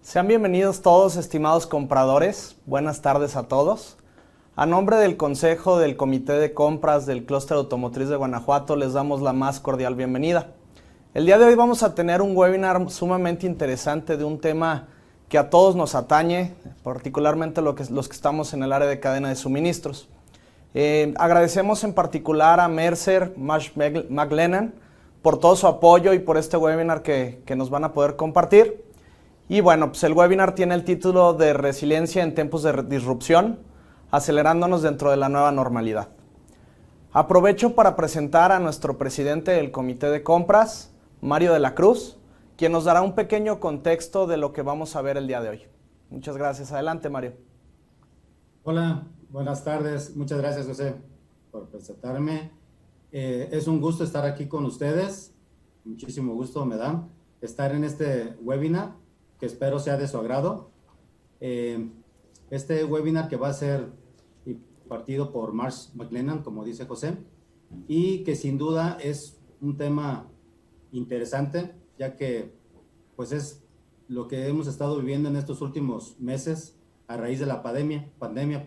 Sean bienvenidos todos, estimados compradores. Buenas tardes a todos. A nombre del Consejo del Comité de Compras del Clúster Automotriz de Guanajuato, les damos la más cordial bienvenida. El día de hoy vamos a tener un webinar sumamente interesante de un tema que a todos nos atañe, particularmente los que estamos en el área de cadena de suministros. Agradecemos en particular a Mercer, Marsh McLennan, por todo su apoyo y por este webinar que nos van a poder compartir. Y bueno, pues el webinar tiene el título de Resiliencia en tiempos de disrupción, acelerándonos dentro de la nueva normalidad. Aprovecho para presentar a nuestro presidente del Comité de Compras, Mario de la Cruz, quien nos dará un pequeño contexto de lo que vamos a ver el día de hoy. Muchas gracias. Adelante, Mario. Hola, buenas tardes. Muchas gracias, José, por presentarme. Es un gusto estar aquí con ustedes. Muchísimo gusto me da estar en este webinar, que espero sea de su agrado. Este webinar que va a ser impartido por Marsh McLennan, como dice José, y que sin duda es un tema interesante, ya que pues es lo que hemos estado viviendo en estos últimos meses a raíz de la pandemia.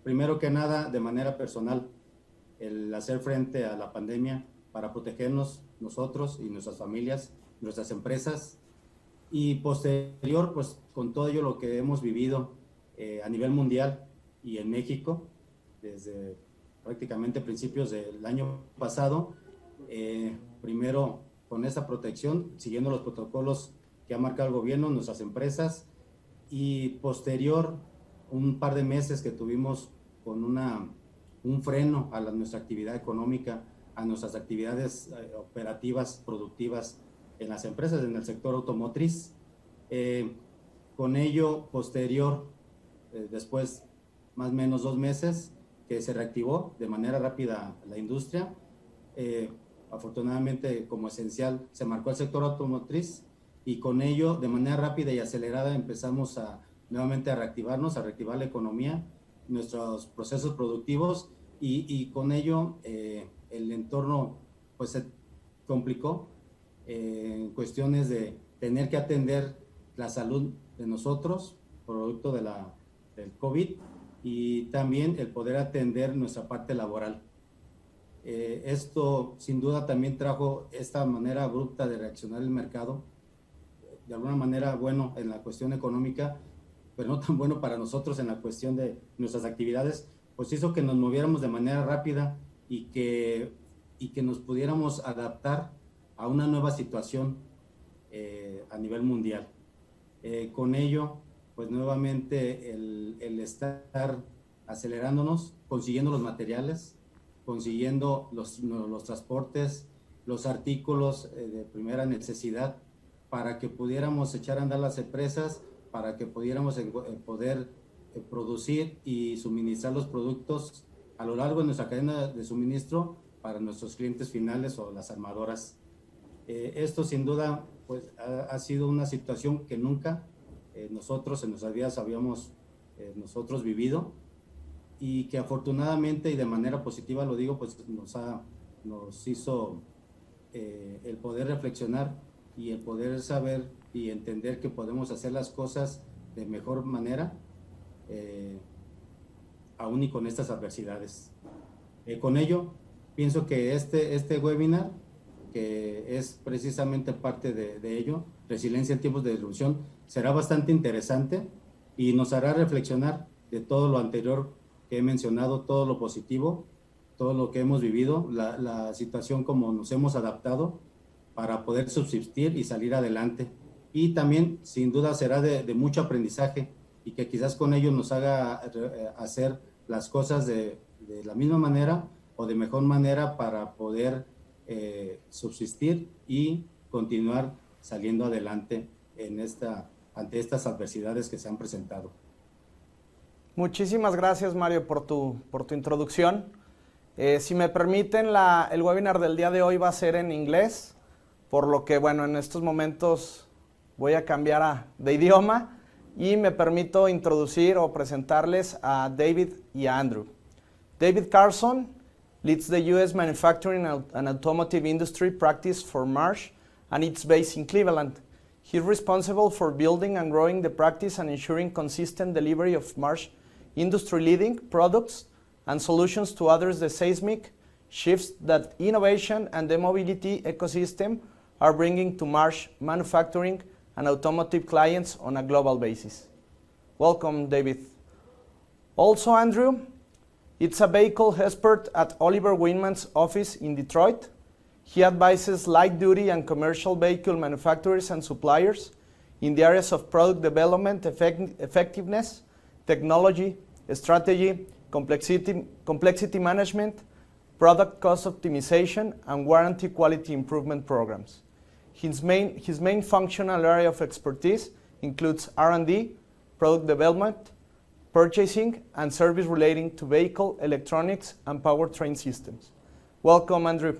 Primero que nada, de manera personal, el hacer frente a la pandemia para protegernos nosotros y nuestras familias, nuestras empresas, y posterior, pues con todo ello lo que hemos vivido a nivel mundial y en México, desde prácticamente principios del año pasado, primero con esa protección, siguiendo los protocolos que ha marcado el gobierno, nuestras empresas, y posterior un par de meses que tuvimos con un freno a nuestra actividad económica, a nuestras actividades operativas, productivas, en las empresas, en el sector automotriz. Con ello, posterior, después más o menos 2 meses, que se reactivó de manera rápida la industria. Afortunadamente, como esencial, se marcó el sector automotriz y con ello, de manera rápida y acelerada, empezamos nuevamente a reactivarnos, a reactivar la economía, nuestros procesos productivos y con ello el entorno pues se complicó en cuestiones de tener que atender la salud de nosotros, producto del COVID, y también el poder atender nuestra parte laboral. Esto sin duda también trajo esta manera abrupta de reaccionar el mercado, de alguna manera bueno en la cuestión económica, pero no tan bueno para nosotros en la cuestión de nuestras actividades, pues hizo que nos moviéramos de manera rápida y que nos pudiéramos adaptar a una nueva situación a nivel mundial. Con ello, pues nuevamente el estar acelerándonos, consiguiendo los materiales, consiguiendo los transportes, los artículos de primera necesidad, para que pudiéramos echar a andar las empresas, para que pudiéramos poder producir y suministrar los productos a lo largo de nuestra cadena de suministro para nuestros clientes finales o las armadoras. Esto sin duda pues, ha sido una situación que nunca nosotros en nuestras vidas habíamos nosotros vivido y que afortunadamente y de manera positiva, lo digo, pues nos hizo el poder reflexionar y el poder saber y entender que podemos hacer las cosas de mejor manera, aún y con estas adversidades. Con ello, pienso que este webinar, que es precisamente parte de ello, Resiliencia en tiempos de disrupción, será bastante interesante y nos hará reflexionar de todo lo anterior que he mencionado, todo lo positivo, todo lo que hemos vivido, la situación como nos hemos adaptado para poder subsistir y salir adelante. Y también, sin duda, será de mucho aprendizaje y que quizás con ello nos haga hacer las cosas de la misma manera o de mejor manera para poder subsistir y continuar saliendo adelante ante estas adversidades que se han presentado. Muchísimas gracias, Mario, por tu introducción. Si me permiten, el webinar del día de hoy va a ser en inglés, por lo que, bueno, en estos momentos voy a cambiar de idioma y me permito introducir o presentarles a David y a Andrew. David Carlson leads the U.S. manufacturing and automotive industry practice for Marsh, and it's based in Cleveland. He's responsible for building and growing the practice and ensuring consistent delivery of Marsh industry-leading products and solutions to address the seismic shifts that innovation and the mobility ecosystem are bringing to Marsh manufacturing and automotive clients on a global basis. Welcome, David. Also, Andrew, it's a vehicle expert at Oliver Wyman's office in Detroit. He advises light-duty and commercial vehicle manufacturers and suppliers in the areas of product development, effectiveness, technology, strategy, complexity management, product cost optimization, and warranty quality improvement programs. His main functional area of expertise includes R&D, product development, purchasing, and service relating to vehicle, electronics, and powertrain systems. Welcome, Andrew,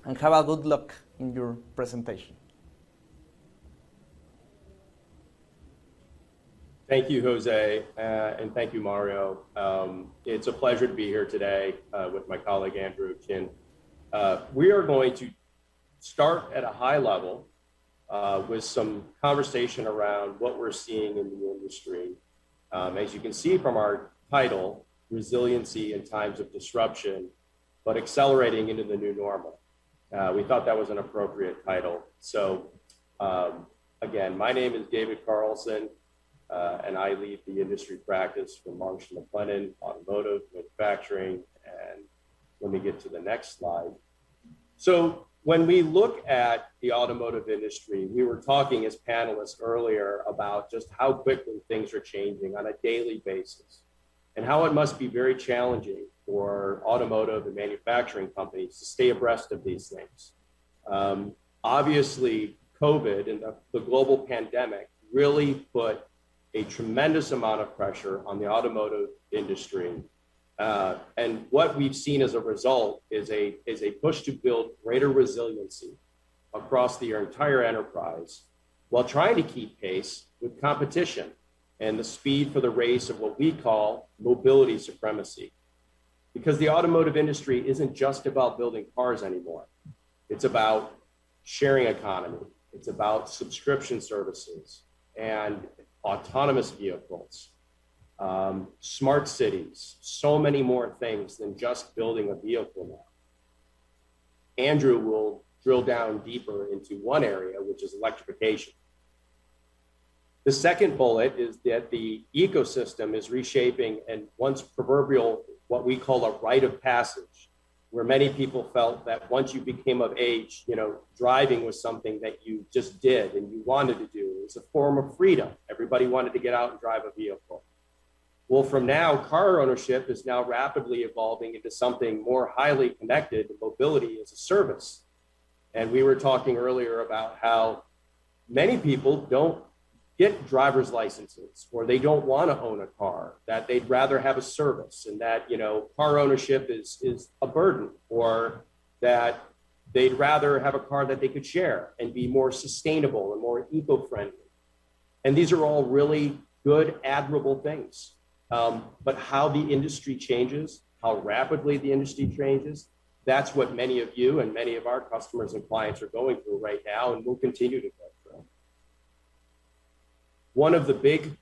and have a good luck in your presentation. Thank you, Jose, and thank you, Mario. It's a pleasure to be here today with my colleague, Andrew Chien. We are going to start at a high level with some conversation around what we're seeing in the industry. As you can see from our title, Resiliency in Times of Disruption, but accelerating into the new normal. We thought that was an appropriate title. So again, my name is David Carlson, and I lead the industry practice for Marsh McLennan, Automotive, Manufacturing, and let me get to the next slide. So when we look at the automotive industry, we were talking as panelists earlier about just how quickly things are changing on a daily basis and how it must be very challenging for automotive and manufacturing companies to stay abreast of these things. Obviously, COVID and the global pandemic really put a tremendous amount of pressure on the automotive industry. And what we've seen as a result is a push to build greater resiliency across the entire enterprise while trying to keep pace with competition and the speed for the race of what we call mobility supremacy. Because the automotive industry isn't just about building cars anymore. It's about sharing economy. It's about subscription services and autonomous vehicles, smart cities, so many more things than just building a vehicle now. Andrew will drill down deeper into one area, which is electrification. The second bullet is that the ecosystem is reshaping and once proverbial, what we call a rite of passage, where many people felt that once you became of age, driving was something that you just did and you wanted to do. It was a form of freedom. Everybody wanted to get out and drive a vehicle. Well, from now, car ownership is now rapidly evolving into something more highly connected to mobility as a service. And we were talking earlier about how many people don't get driver's licenses, or they don't want to own a car, that they'd rather have a service, and that car ownership is a burden, or that they'd rather have a car that they could share and be more sustainable and more eco-friendly. And these are all really good, admirable things. But how the industry changes, how rapidly the industry changes, that's what many of you and many of our customers and clients are going through right now, and will continue to go through. One of the big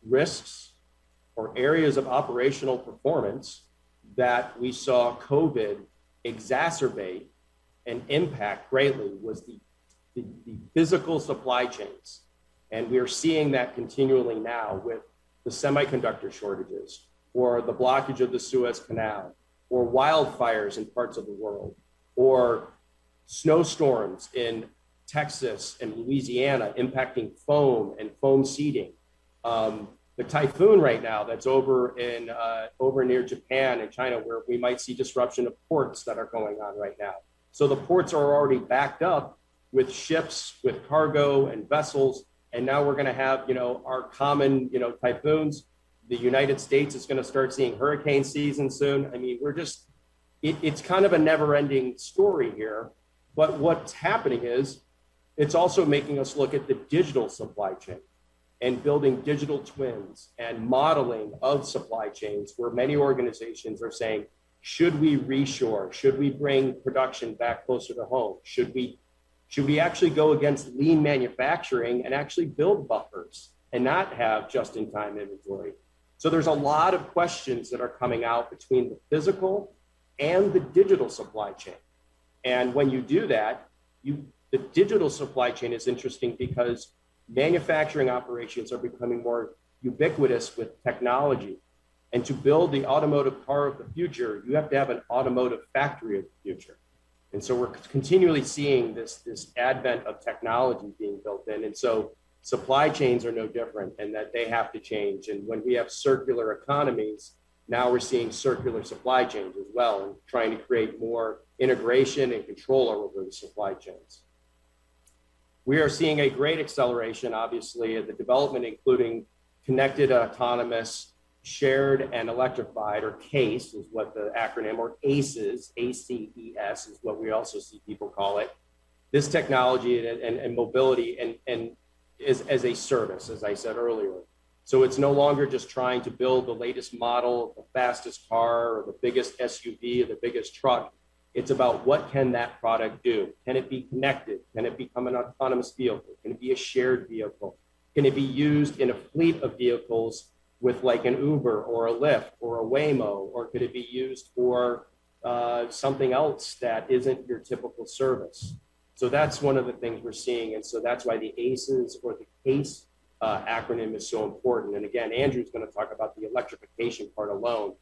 risks or areas of operational performance that we saw COVID exacerbate and impact greatly was the physical supply chains. And we are seeing that continually now with the semiconductor shortages, or the blockage of the Suez Canal, or wildfires in parts of the world, or snowstorms in Texas and Louisiana impacting foam and foam seating. The typhoon right now that's over near Japan and China, where we might see disruption of ports that are going on right now. So the ports are already backed up with ships, with cargo and vessels. And now we're going to have, our common, typhoons. The United States is going to start seeing hurricane season soon. I mean, it's kind of a never ending story here. But what's happening is it's also making us look at the digital supply chain and building digital twins and modeling of supply chains, where many organizations are saying, should we reshore? Should we bring production back closer to home? Should we Should we actually go against lean manufacturing and actually build buffers and not have just-in-time inventory? So there's a lot of questions that are coming out between the physical and the digital supply chain. And when you do that, the digital supply chain is interesting because manufacturing operations are becoming more ubiquitous with technology. And to build the automotive car of the future, you have to have an automotive factory of the future. And so we're continually seeing this advent of technology being built in. And so supply chains are no different, and that they have to change. And when we have circular economies, now we're seeing circular supply chains as well, and trying to create more integration and control over the supply chains. We are seeing a great acceleration, obviously, of the development, including connected, autonomous, shared, and electrified, or CASE is what the acronym, or ACES, ACES is what we also see people call it. This technology and mobility and is as a service, as I said earlier. So it's no longer just trying to build the latest model, the fastest car, or the biggest SUV, or the biggest truck. It's about what can that product do? Can it be connected? Can it become an autonomous vehicle? Can it be a shared vehicle? Can it be used in a fleet of vehicles with like an Uber or a Lyft or a Waymo, or could it be used for something else that isn't your typical service? So that's one of the things we're seeing. And so that's why the ACES, or the CASE acronym, is so important. And again, Andrew's going to talk about the electrification part alone.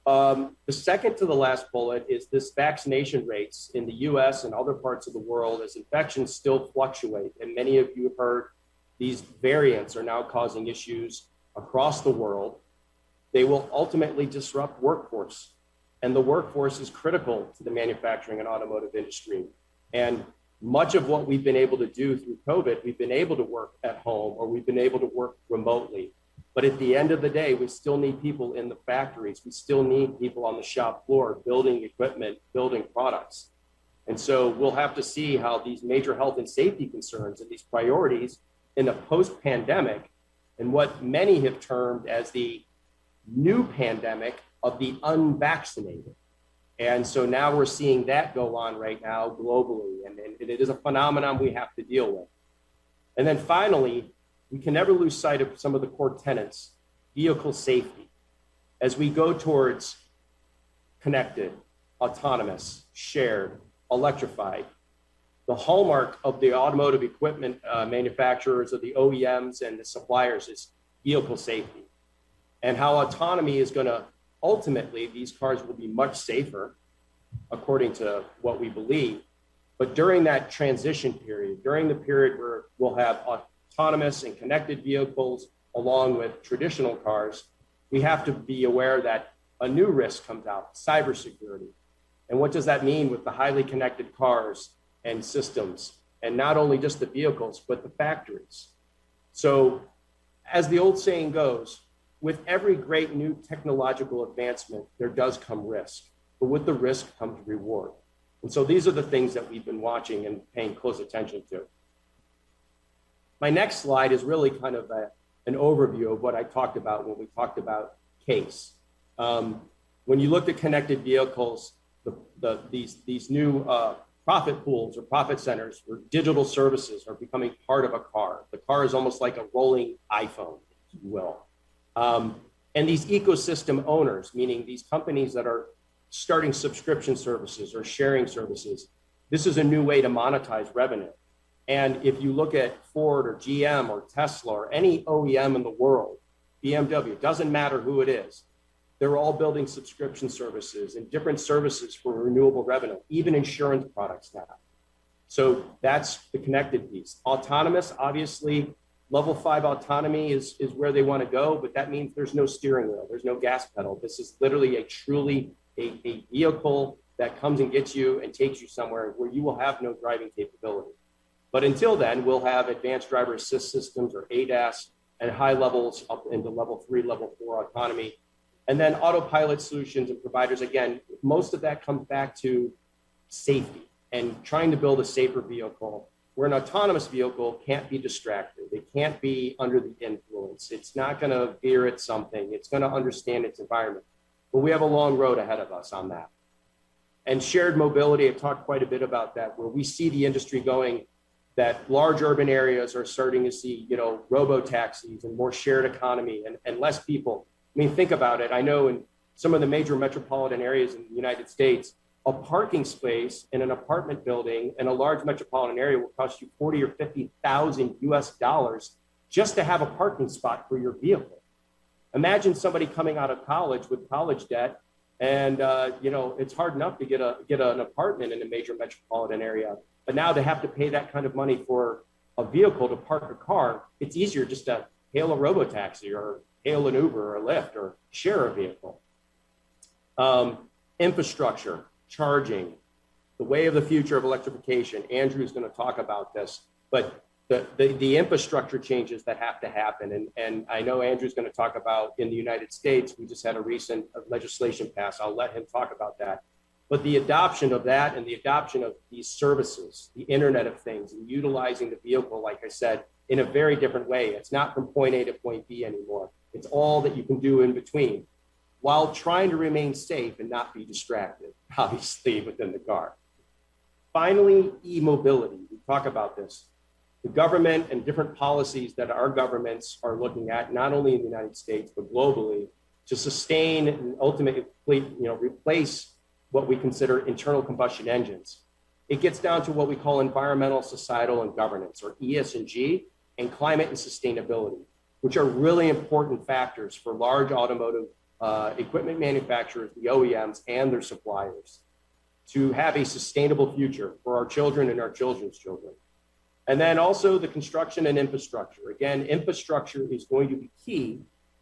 The second to the last bullet is this vaccination rates in the US and other parts of the world as infections still fluctuate. And many of you have heard these variants are now causing issues across the world. They will ultimately disrupt workforce. And the workforce is critical to the manufacturing and automotive industry. And much of what we've been able to do through COVID, we've been able to work at home, or we've been able to work remotely. But at the end of the day, we still need people in the factories. We still need people on the shop floor, building equipment, building products. And so we'll have to see how these major health and safety concerns and these priorities in the post-pandemic, and what many have termed as the new pandemic of the unvaccinated. And so now we're seeing that go on right now globally, and it is a phenomenon we have to deal with. And then finally, we can never lose sight of some of the core tenets, vehicle safety. As we go towards connected, autonomous, shared, electrified, the hallmark of the automotive equipment manufacturers, or the OEMs and the suppliers, is vehicle safety. And how autonomy is going to, ultimately, these cars will be much safer, according to what we believe. But during that transition period, during the period where we'll have autonomous and connected vehicles along with traditional cars, we have to be aware that a new risk comes out, cybersecurity. And what does that mean with the highly connected cars and systems, and not only just the vehicles, but the factories? So as the old saying goes, with every great new technological advancement, there does come risk, but with the risk comes reward. And so these are the things that we've been watching and paying close attention to. My next slide is really kind of an overview of what I talked about when we talked about CASE. When you looked at connected vehicles, these new profit pools or profit centers or digital services are becoming part of a car. The car is almost like a rolling iPhone, if you will. And these ecosystem owners, meaning these companies that are starting subscription services or sharing services, this is a new way to monetize revenue. And if you look at Ford or GM or Tesla or any OEM in the world, BMW, doesn't matter who it is, they're all building subscription services and different services for renewable revenue, even insurance products now. So that's the connected piece. Autonomous, obviously, level 5 autonomy is where they want to go, but that means there's no steering wheel, there's no gas pedal. This is literally a vehicle that comes and gets you and takes you somewhere where you will have no driving capability. But until then, we'll have advanced driver assist systems, or ADAS, and high levels up into level 3, level 4 autonomy. And then autopilot solutions and providers, again, most of that comes back to safety and trying to build a safer vehicle, where an autonomous vehicle can't be distracted. It can't be under the influence. It's not going to veer at something. It's going to understand its environment. But we have a long road ahead of us on that. And shared mobility, I've talked quite a bit about that, where we see the industry going, that large urban areas are starting to see, robo-taxis and more shared economy and less people. I mean, think about it. I know in some of the major metropolitan areas in the United States, a parking space in an apartment building in a large metropolitan area will cost you $40,000 or $50,000 US just to have a parking spot for your vehicle. Imagine somebody coming out of college with college debt, and it's hard enough to get an apartment in a major metropolitan area. But now to have to pay that kind of money for a vehicle to park a car, it's easier just to hail a robo-taxi or hail an Uber or a Lyft or share a vehicle. Infrastructure, charging, the way of the future of electrification. Andrew's going to talk about this, but the infrastructure changes that have to happen. And I know Andrew's going to talk about in the United States, we just had a recent legislation pass. I'll let him talk about that. But the adoption of that and the adoption of these services, the Internet of Things, and utilizing the vehicle, like I said, in a very different way. It's not from point A to point B anymore. It's all that you can do in between while trying to remain safe and not be distracted, obviously, within the car. Finally, e-mobility. We talk about this. The government and different policies that our governments are looking at, not only in the United States, but globally, to sustain and ultimately, replace what we consider internal combustion engines. It gets down to what we call environmental, societal, and governance, or ES&G, and climate and sustainability, which are really important factors for large automotive equipment manufacturers, the OEMs, and their suppliers, to have a sustainable future for our children and our children's children. And then also the construction and infrastructure. Again, infrastructure is going to be key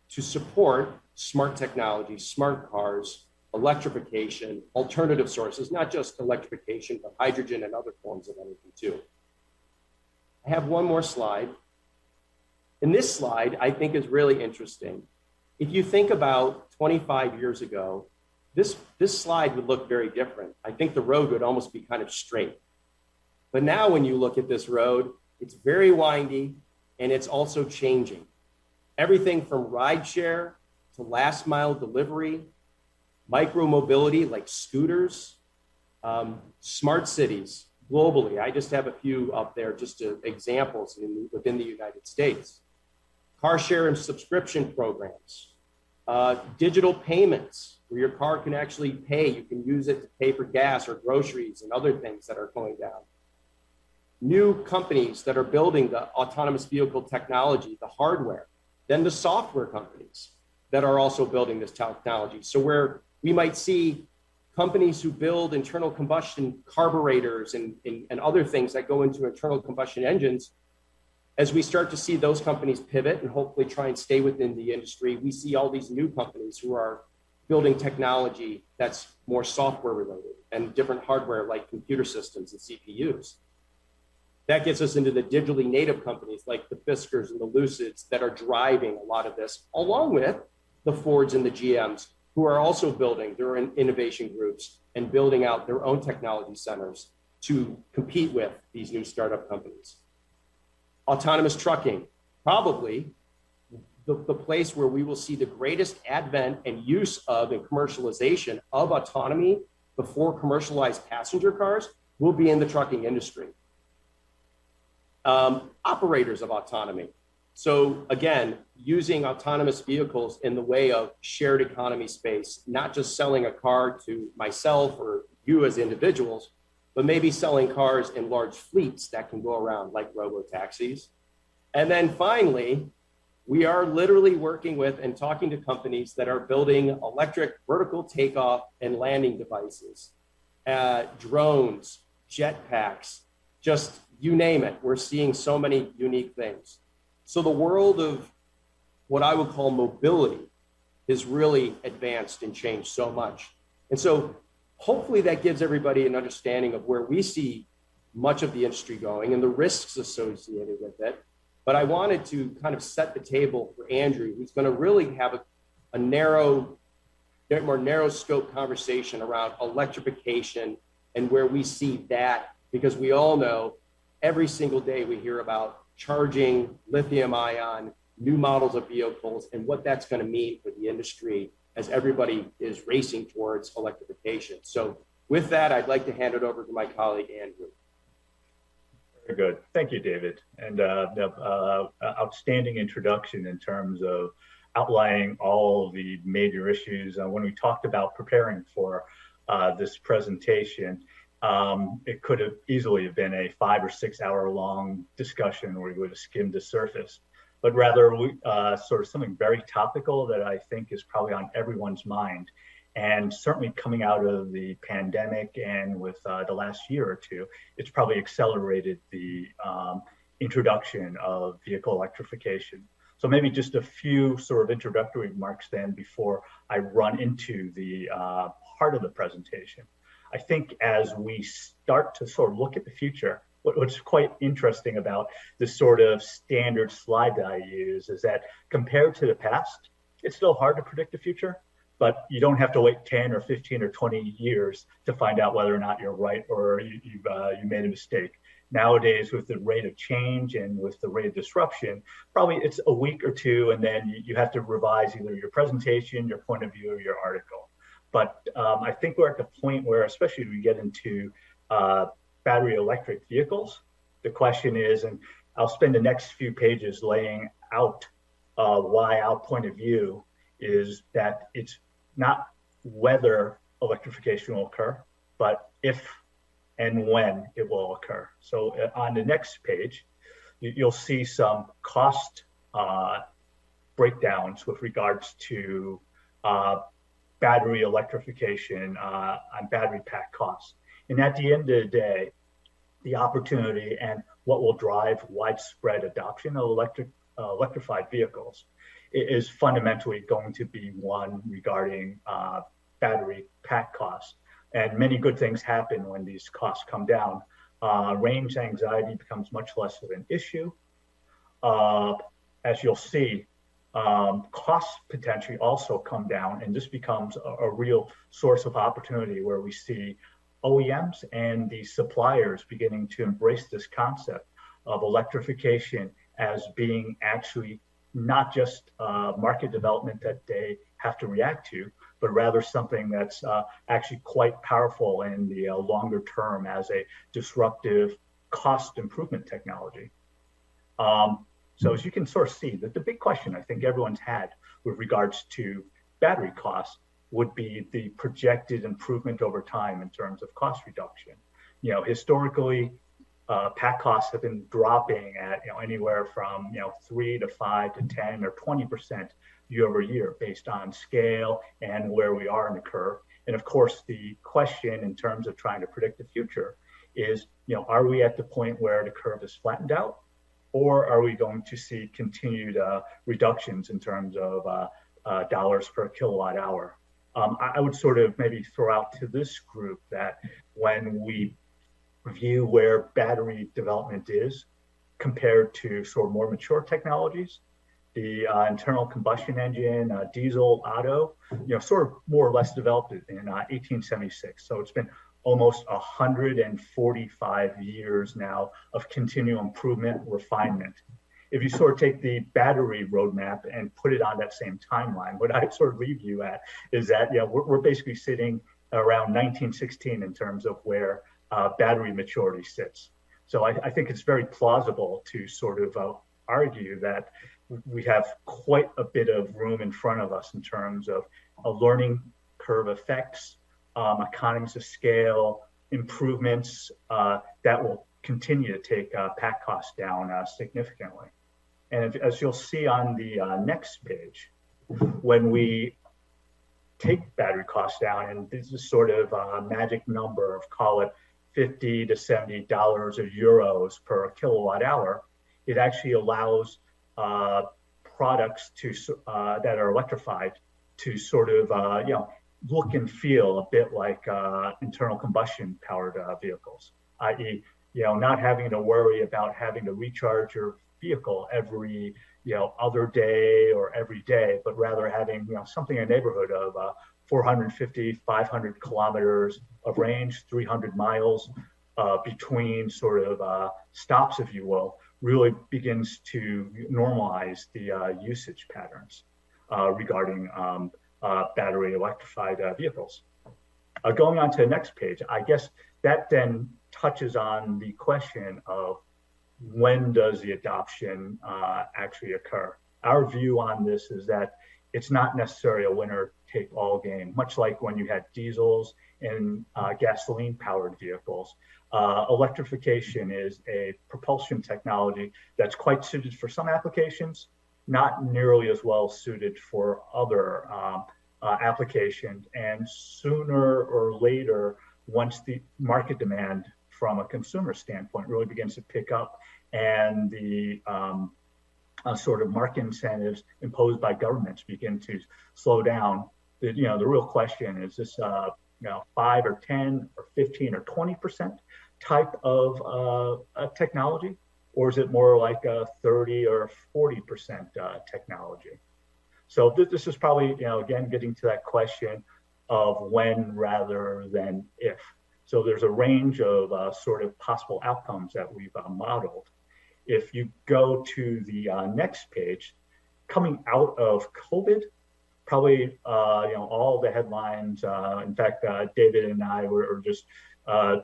to support smart technology, smart cars, electrification, alternative sources, not just electrification, but hydrogen and other forms of energy too. I have one more slide. And this slide, I think, is really interesting. If you think about 25 years ago, this slide would look very different. I think the road would almost be kind of straight. But now when you look at this road, it's very windy and it's also changing. Everything from rideshare to last mile delivery, micro mobility like scooters, smart cities globally. I just have a few up there, just examples within the United States. Car share and subscription programs, digital payments where your car can actually pay. You can use it to pay for gas or groceries and other things that are going down. New companies that are building the autonomous vehicle technology, the hardware, then the software companies that are also building this technology. So where we might see companies who build internal combustion carburetors and other things that go into internal combustion engines, as we start to see those companies pivot and hopefully try and stay within the industry, we see all these new companies who are building technology that's more software related and different hardware like computer systems and CPUs. That gets us into the digitally native companies like the Fiskars and the Lucids that are driving a lot of this, along with the Fords and the GMs, who are also building their innovation groups and building out their own technology centers to compete with these new startup companies. Autonomous trucking, probably the place where we will see the greatest advent and use of and commercialization of autonomy before commercialized passenger cars will be in the trucking industry. Operators of autonomy. So again, using autonomous vehicles in the way of shared economy space, not just selling a car to myself or you as individuals, but maybe selling cars in large fleets that can go around like robo-taxis. And then finally, we are literally working with and talking to companies that are building electric vertical takeoff and landing devices, drones, jetpacks, just you name it. We're seeing so many unique things. So the world of what I would call mobility is really advanced and changed so much. And so hopefully that gives everybody an understanding of where we see much of the industry going and the risks associated with it. But I wanted to kind of set the table for Andrew, who's going to really have a more narrow scope conversation around electrification and where we see that, because we all know every single day we hear about charging, lithium ion, new models of vehicles, and what that's going to mean for the industry as everybody is racing towards electrification. So With that, I'd like to hand it over to my colleague, Andrew. Very good. Thank you, David. And outstanding introduction in terms of outlining all the major issues. When we talked about preparing for this presentation, it could have easily have been a 5 or 6 hour long discussion where we would have skimmed the surface, but rather sort of something very topical that I think is probably on everyone's mind. And certainly coming out of the pandemic and with the last year or two, it's probably accelerated the introduction of vehicle electrification. So maybe just a few sort of introductory remarks then before I run into the heart of the presentation. I think as we start to sort of look at the future, what's quite interesting about this sort of standard slide that I use is that compared to the past, it's still hard to predict the future, but you don't have to wait 10 or 15 or 20 years to find out whether or not you're right or you made a mistake. Nowadays, with the rate of change and with the rate of disruption, probably it's a week or two, and then you have to revise either your presentation, your point of view, or your article. But I think we're at the point where, especially as we get into battery electric vehicles, the question is, and I'll spend the next few pages laying out why our point of view is that it's not whether electrification will occur, but if and when it will occur. So on the next page, you'll see some cost breakdowns with regards to battery electrification on battery pack costs. And at the end of the day, the opportunity and what will drive widespread adoption of electrified vehicles is fundamentally going to be one regarding battery pack costs. And many good things happen when these costs come down. Range anxiety becomes much less of an issue. As you'll see, costs potentially also come down, and this becomes a real source of opportunity where we see OEMs and the suppliers beginning to embrace this concept of electrification as being actually not just market development that they have to react to, but rather something that's actually quite powerful in the longer term as a disruptive cost improvement technology. So as you can sort of see, that the big question I think everyone's had with regards to battery costs would be the projected improvement over time in terms of cost reduction. You know, historically, pack costs have been dropping at anywhere from 3 to 5 to 10 or 20% year over year based on scale and where we are in the curve. And of course, the question in terms of trying to predict the future is, are we at the point where the curve is flattened out, or are we going to see continued reductions in terms of dollars per kilowatt hour? I would sort of maybe throw out to this group that when we view where battery development is compared to sort of more mature technologies, the internal combustion engine, diesel, auto, sort of more or less developed in 1876. So it's been almost 145 years now of continual improvement, refinement. If you sort of take the battery roadmap and put it on that same timeline, what I sort of leave you at is that we're basically sitting around 1916 in terms of where battery maturity sits. So I think it's very plausible to sort of argue that we have quite a bit of room in front of us in terms of a learning curve effects, economies of scale, improvements that will continue to take pack costs down significantly. And as you'll see on the next page, when we take battery costs down, and this is sort of a magic number of, call it $50 to $70 or euros per kilowatt hour, it actually allows products to that are electrified to sort of look and feel a bit like internal combustion powered vehicles, i.e., not having to worry about having to recharge your vehicle every other day or every day, but rather having something in the neighborhood of 450, 500 kilometers of range, 300 miles between sort of stops, if you will, really begins to normalize the usage patterns regarding battery electrified vehicles. Going on to the next page, I guess that then touches on the question of when does the adoption actually occur? Our view on this is that it's not necessarily a winner-take-all game, much like when you had diesels and gasoline-powered vehicles. Electrification is a propulsion technology that's quite suited for some applications, not nearly as well suited for other applications. And sooner or later, once the market demand from a consumer standpoint really begins to pick up and the sort of market incentives imposed by governments begin to slow down, the real question is this 5 or 10 or 15 or 20% type of technology, or is it more like a 30 or 40% technology? So this is probably, again, getting to that question of when rather than if. So there's a range of sort of possible outcomes that we've modeled. If you go to the next page, coming out of COVID, probably all the headlines. In fact, David and I were just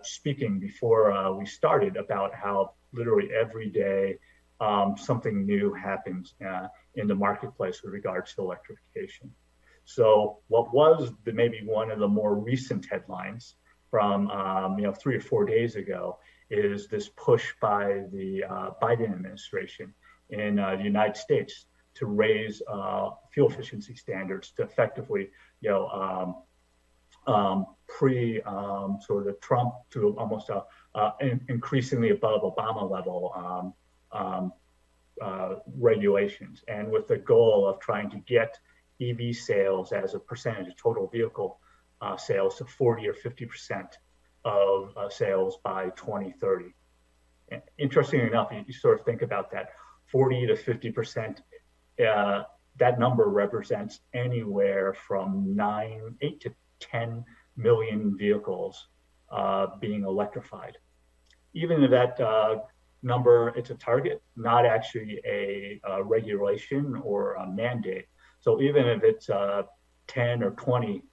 speaking before we started about how literally every day something new happens in the marketplace with regards to electrification. So what was maybe one of the more recent headlines from 3 or 4 days ago is this push by the Biden administration in the United States to raise fuel efficiency standards to effectively, sort of Trump to almost increasingly above Obama level regulations, and with the goal of trying to get EV sales as a percentage of total vehicle sales to 40 or 50% of sales by 2030. And interestingly enough, you sort of think about that 40 to 50%, that number represents anywhere from 8 to 10 million vehicles being electrified. Even if that number, it's a target, not actually a regulation or a mandate. So even if it's 10 or 20%,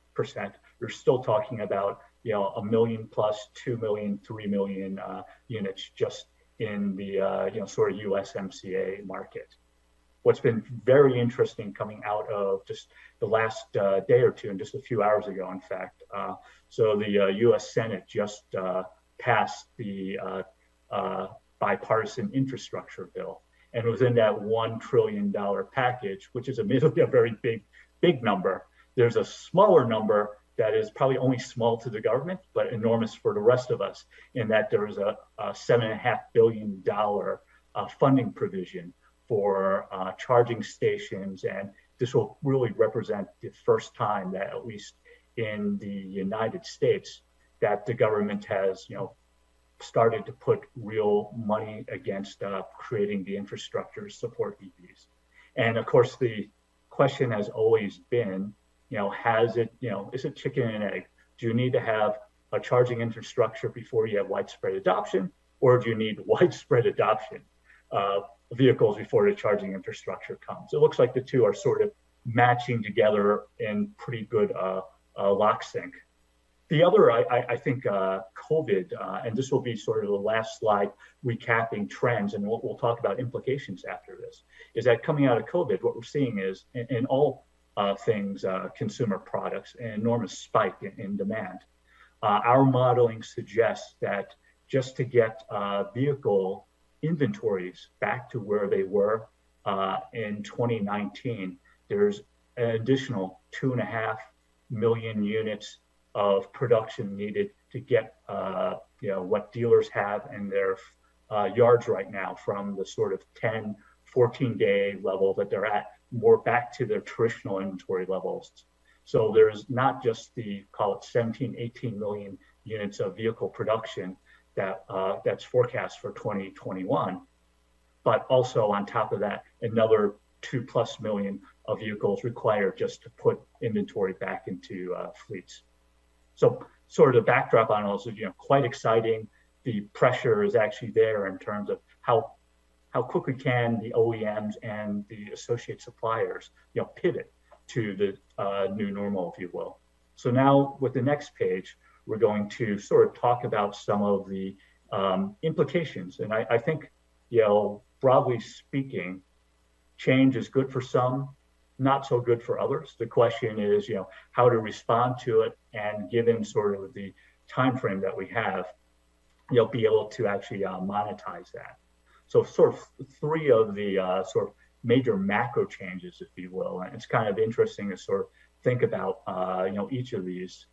you're still talking about 1 million plus 2 million, 3 million units just in the sort of USMCA market. What's been very interesting coming out of just the last day or two, and just a few hours ago, in fact, so the U.S. Senate just passed the bipartisan infrastructure bill, and within that $1 trillion package, which is admittedly a very big number, there's a smaller number that is probably only small to the government, but enormous for the rest of us, in that there is a $7.5 billion funding provision for charging stations. And this will really represent the first time that, at least in the United States, that the government has, started to put real money against creating the infrastructure to support EVs. And of course, the question has always been, is it chicken and egg? Do you need to have a charging infrastructure before you have widespread adoption, or do you need widespread adoption of vehicles before the charging infrastructure comes? It looks like the two are sort of matching together in pretty good locksync. The other, I think, COVID, and this will be sort of the last slide recapping trends, and we'll talk about implications after this, is that coming out of COVID, what we're seeing is in all things, consumer products, an enormous spike in demand. Our modeling suggests that just to get vehicle inventories back to where they were in 2019, there's an additional 2.5 million units of production needed to get what dealers have in their yards right now, from the sort of 10, 14-day level that they're at, more back to their traditional inventory levels. So there's not just the, call it 17, 18 million units of vehicle production that's forecast for 2021, but also on top of that, another 2+ million of vehicles required just to put inventory back into fleets. So sort of the backdrop on also, quite exciting. The pressure is actually there in terms of how quickly can the OEMs and the associate suppliers, pivot to the new normal, if you will. So now with the next page, we're going to sort of talk about some of the implications. And I think, broadly speaking, change is good for some, not so good for others. The question is, how to respond to it, and given sort of the time frame that we have, be able to actually monetize that. So sort of three of the sort of major macro changes, if you will, and it's kind of interesting to sort of think about each of these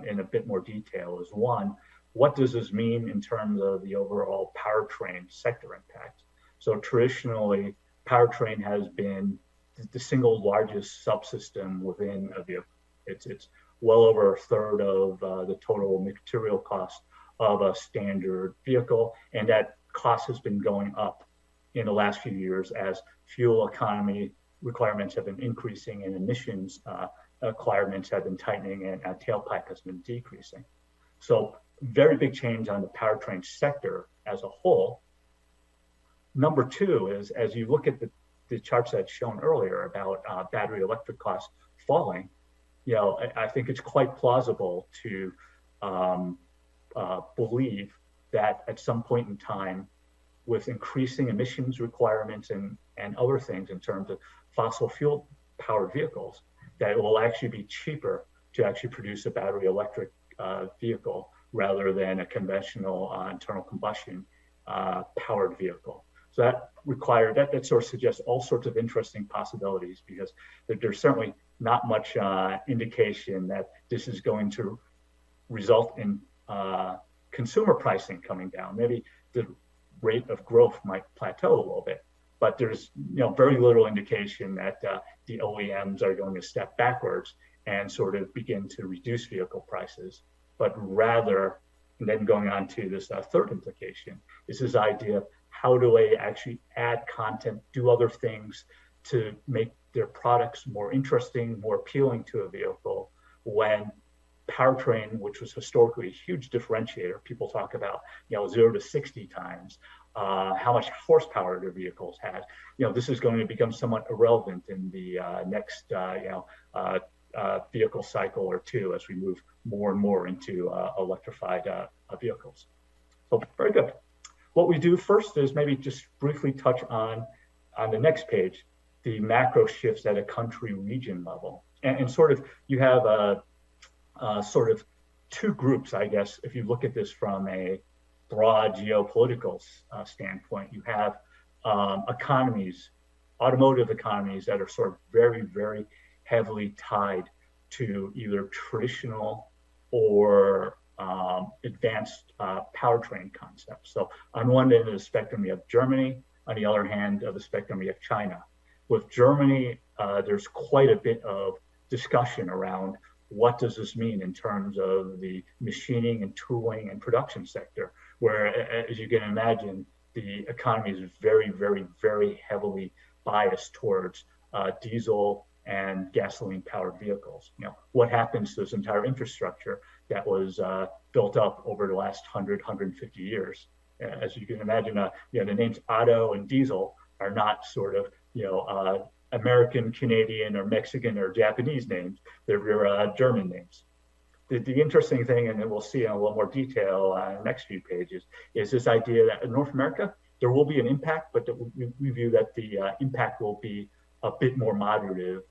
in a bit more detail. Is one, what does this mean in terms of the overall powertrain sector impact? So traditionally, powertrain has been the single largest subsystem within a vehicle. It's well over a third of the total material cost of a standard vehicle, and that cost has been going up in the last few years as fuel economy requirements have been increasing and emissions requirements have been tightening, and tailpipe has been decreasing. So very big change on the powertrain sector as a whole. Number two is, as you look at the charts that I'd shown earlier about battery electric costs falling, I think it's quite plausible to believe that at some point in time, with increasing emissions requirements and other things in terms of fossil fuel powered vehicles, that it will actually be cheaper to actually produce a battery electric vehicle rather than a conventional internal combustion powered vehicle. So that sort of suggests all sorts of interesting possibilities, because there's certainly not much indication that this is going to result in consumer pricing coming down. Maybe the rate of growth might plateau a little bit, but there's very little indication that the OEMs are going to step backwards and sort of begin to reduce vehicle prices, but rather, and then going on to this third implication, is this idea of how do they actually add content, do other things to make their products more interesting, more appealing to a vehicle, when powertrain, which was historically a huge differentiator, people talk about 0 to 60 times how much horsepower their vehicles had. This is going to become somewhat irrelevant in the next vehicle cycle or two as we move more and more into electrified vehicles. So very good. What we do first is maybe just briefly touch on the next page, the macro shifts at a country region level. And sort of you have sort of two groups, I guess, if you look at this from a broad geopolitical standpoint. You have economies, automotive economies that are sort of very, very heavily tied to either traditional or advanced powertrain concepts. So on one end of the spectrum, you have Germany. On the other hand of the spectrum, you have China. With Germany, there's quite a bit of discussion around what does this mean in terms of the machining and tooling and production sector, where, as you can imagine, the economy is very, very, very heavily biased towards diesel and gasoline-powered vehicles. What happens to this entire infrastructure that was built up over the last 100, 150 years? As you can imagine, the names auto and diesel are not sort of, American, Canadian, or Mexican, or Japanese names. They're your German names. The interesting thing, and then we'll see in a little more detail on the next few pages, is this idea that in North America, there will be an impact, but we view that the impact will be a bit more moderate,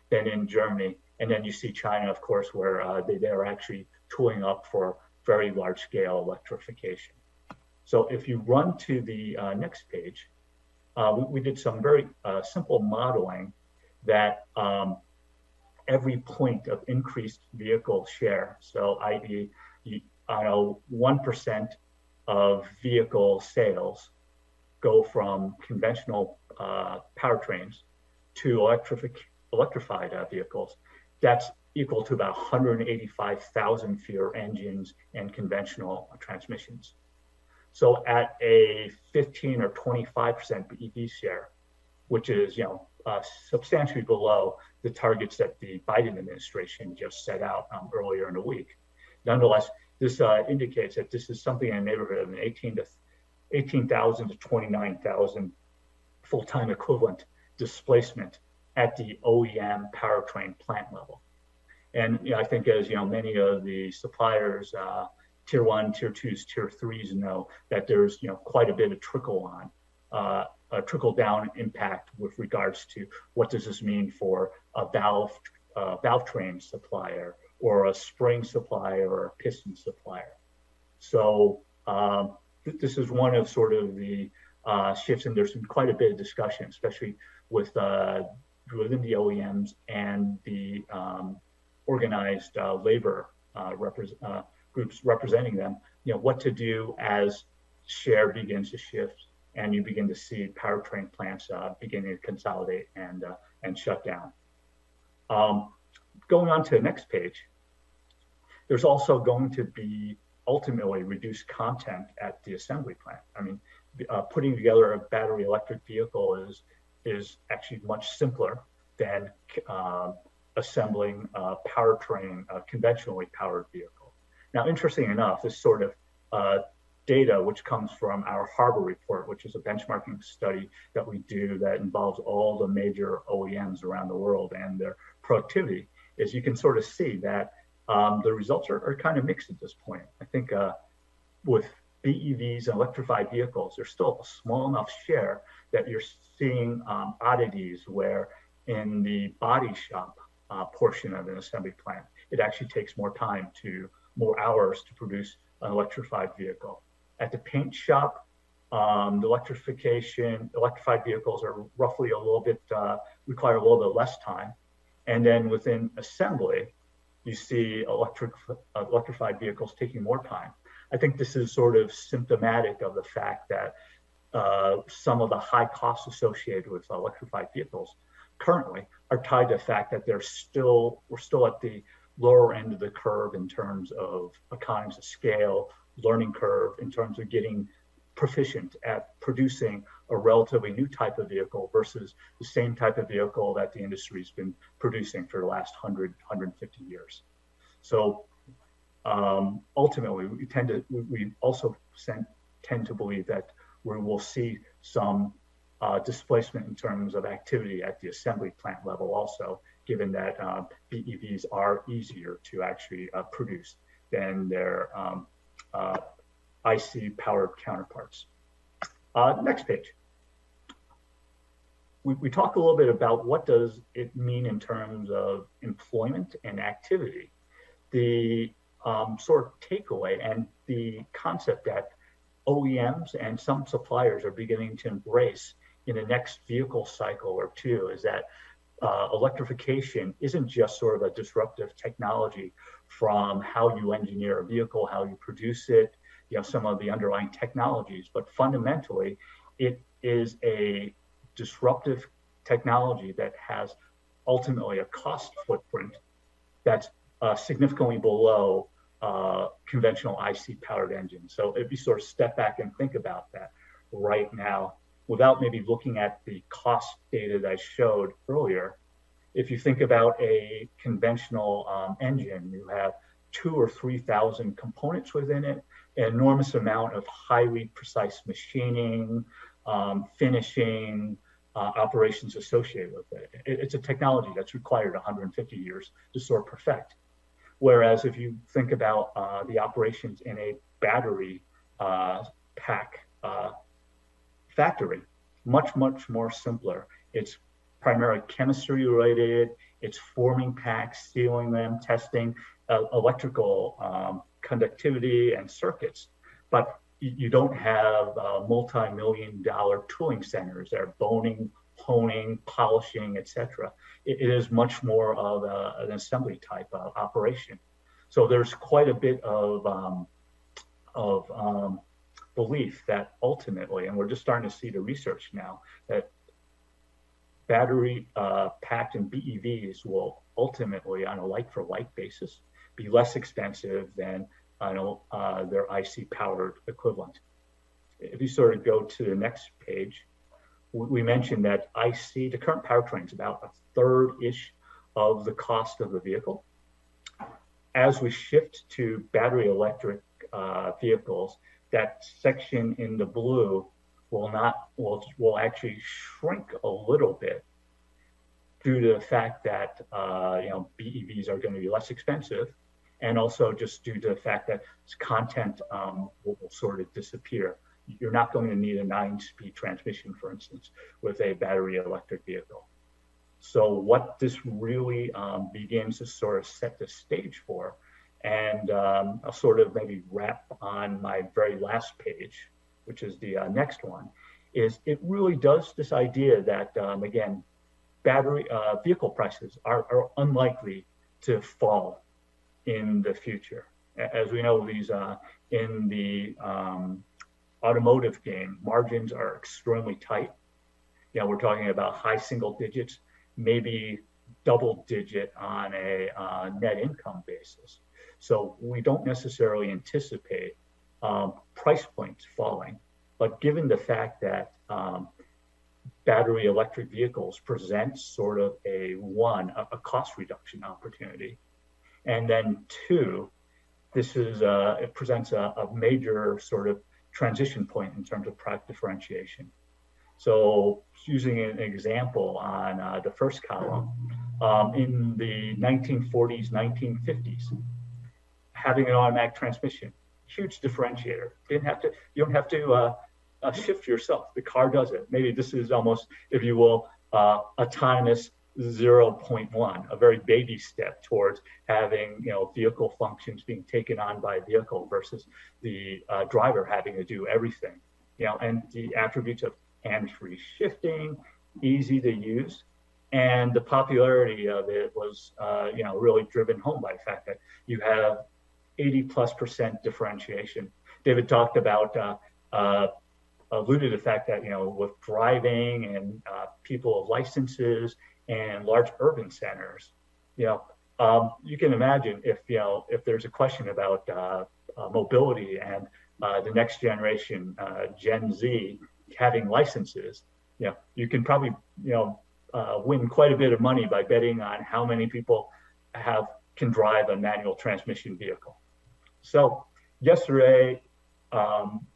than in Germany. And then you see China, of course, where they are actually tooling up for very large scale electrification. So if you run to the next page, we did some very simple modeling that every point of increased vehicle share, so i.e., 1% of vehicle sales go from conventional powertrains to electrified vehicles, that's equal to about 185,000 fewer engines and conventional transmissions. So at a 15 or 25% BEV share, which is substantially below the targets that the Biden administration just set out earlier in the week. Nonetheless, this indicates that this is something in the neighborhood of an 18,000 to 29,000 full-time equivalent displacement at the OEM powertrain plant level. And I think, as many of the suppliers, tier 1, tier 2s, tier 3s know that there's quite a bit of a trickle down impact with regards to what does this mean for a valve train supplier, or a spring supplier, or a piston supplier. So this is one of sort of the shifts, and there's been quite a bit of discussion, especially within the OEMs and the organized labor groups representing them, what to do as share begins to shift and you begin to see powertrain plants beginning to consolidate and shut down. Going on to the next page, there's also going to be ultimately reduced content at the assembly plant. I mean, putting together a battery electric vehicle is actually much simpler than assembling a powertrain, a conventionally powered vehicle. Now, interesting enough, this sort of data, which comes from our Harbor report, which is a benchmarking study that we do that involves all the major OEMs around the world and their productivity, is you can sort of see that the results are kind of mixed at this point. I think with BEVs and electrified vehicles, there's still a small enough share that you're seeing oddities where in the body shop portion of an assembly plant, it actually takes more hours to produce an electrified vehicle. At the paint shop, the electrified vehicles are roughly require a little bit less time. And then within assembly, you see electrified vehicles taking more time. I think this is sort of symptomatic of the fact that some of the high costs associated with electrified vehicles currently are tied to the fact that we're still at the lower end of the curve in terms of economies of scale, learning curve, in terms of getting proficient at producing a relatively new type of vehicle versus the same type of vehicle that the industry's been producing for the last 100, 150 years. So ultimately, we also tend to believe that we will see some displacement in terms of activity at the assembly plant level also, given that BEVs are easier to actually produce than their IC-powered counterparts. Next page. We talk a little bit about what does it mean in terms of employment and activity. The sort of takeaway and the concept that OEMs and some suppliers are beginning to embrace in the next vehicle cycle or two is that electrification isn't just sort of a disruptive technology from how you engineer a vehicle, how you produce it, some of the underlying technologies, but fundamentally, it is a disruptive technology that has ultimately a cost footprint that's significantly below conventional IC-powered engines. So if you sort of step back and think about that right now, without maybe looking at the cost data that I showed earlier, if you think about a conventional engine, you have 2,000 or 3,000 components within it, an enormous amount of highly precise machining, finishing, operations associated with it. It's a technology that's required 150 years to sort of perfect. Whereas if you think about the operations in a battery pack factory, much more simpler. It's primarily chemistry related. It's forming packs, sealing them, testing electrical conductivity and circuits. But you don't have multi-million-dollar tooling centers that are boning, honing, polishing, etc. It is much more of an assembly type of operation. So there's quite a bit of belief that ultimately, and we're just starting to see the research now, that battery packed in BEVs will ultimately, on a like-for-like basis, be less expensive than their IC-powered equivalent. If you sort of go to the next page, we mentioned that IC, the current powertrain, is about a third-ish of the cost of the vehicle. As we shift to battery electric vehicles, that section in the blue will actually shrink a little bit. due to the fact that BEVs are going to be less expensive, and also just due to the fact that content will sort of disappear. You're not going to need a 9-speed transmission, for instance, with a battery electric vehicle. So what this really begins to sort of set the stage for, and I'll sort of maybe wrap on my very last page, which is the next one, is it really does this idea that, again, battery vehicle prices are unlikely to fall in the future. As we know, these in the automotive game, margins are extremely tight. We're talking about high single digits, maybe double digit on a net income basis. So we don't necessarily anticipate price points falling, but given the fact that battery electric vehicles present sort of a cost reduction opportunity, and then two, this is it presents a major sort of transition point in terms of product differentiation. So using an example on the first column, in the 1940s, 1950s, having an automatic transmission, huge differentiator. You don't have to shift yourself. The car does it. Maybe this is almost, if you will, autonomous 0.1, a very baby step towards having vehicle functions being taken on by a vehicle versus the driver having to do everything. And the attributes of hands-free shifting, easy to use, and the popularity of it was really driven home by the fact that you have 80+% differentiation. David talked about alluded to the fact that with driving and people of licenses and large urban centers, you can imagine if there's a question about mobility and the next generation Gen Z having licenses, you can probably win quite a bit of money by betting on how many people can drive a manual transmission vehicle. So yesterday,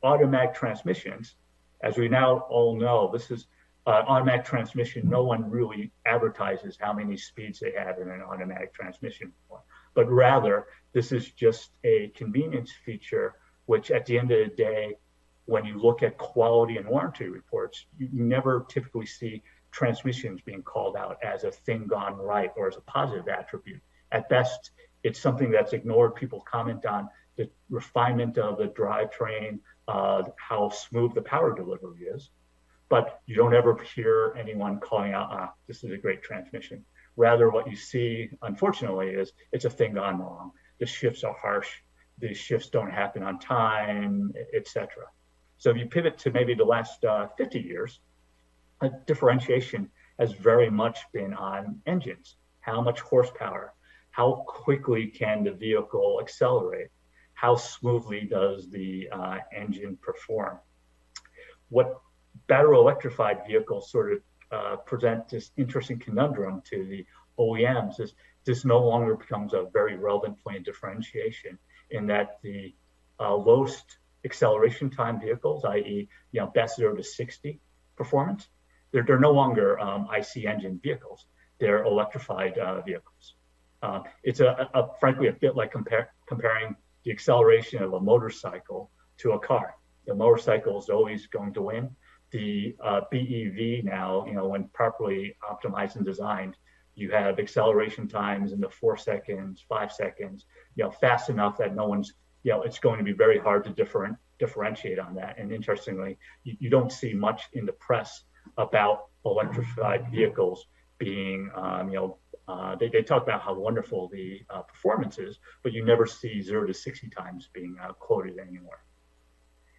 automatic transmissions, as we now all know, this is automatic transmission. No one really advertises how many speeds they have in an automatic transmission, but rather this is just a convenience feature, which at the end of the day, when you look at quality and warranty reports, you never typically see transmissions being called out as a thing gone right or as a positive attribute. At best, it's something that's ignored. People comment on the refinement of the drivetrain, how smooth the power delivery is, but you don't ever hear anyone calling out, this is a great transmission. Rather, what you see, unfortunately, is it's a thing gone wrong. The shifts are harsh. The shifts don't happen on time, etc. So if you pivot to maybe the last 50 years, differentiation has very much been on engines. How much horsepower? How quickly can the vehicle accelerate? How smoothly does the engine perform? What battery electrified vehicles sort of present this interesting conundrum to the OEMs is this no longer becomes a very relevant point of differentiation, in that the lowest acceleration time vehicles, i.e., best 0 to 60 performance, they're no longer IC engine vehicles. They're electrified vehicles. It's frankly a bit like comparing the acceleration of a motorcycle to a car. The motorcycle is always going to win. The BEV now, when properly optimized and designed, you have acceleration times in the 4 seconds, 5 seconds, fast enough that no one's, it's going to be very hard to differentiate on that. And interestingly, you don't see much in the press about electrified vehicles being, they talk about how wonderful the performance is, but you never see 0 to 60 times being quoted anymore.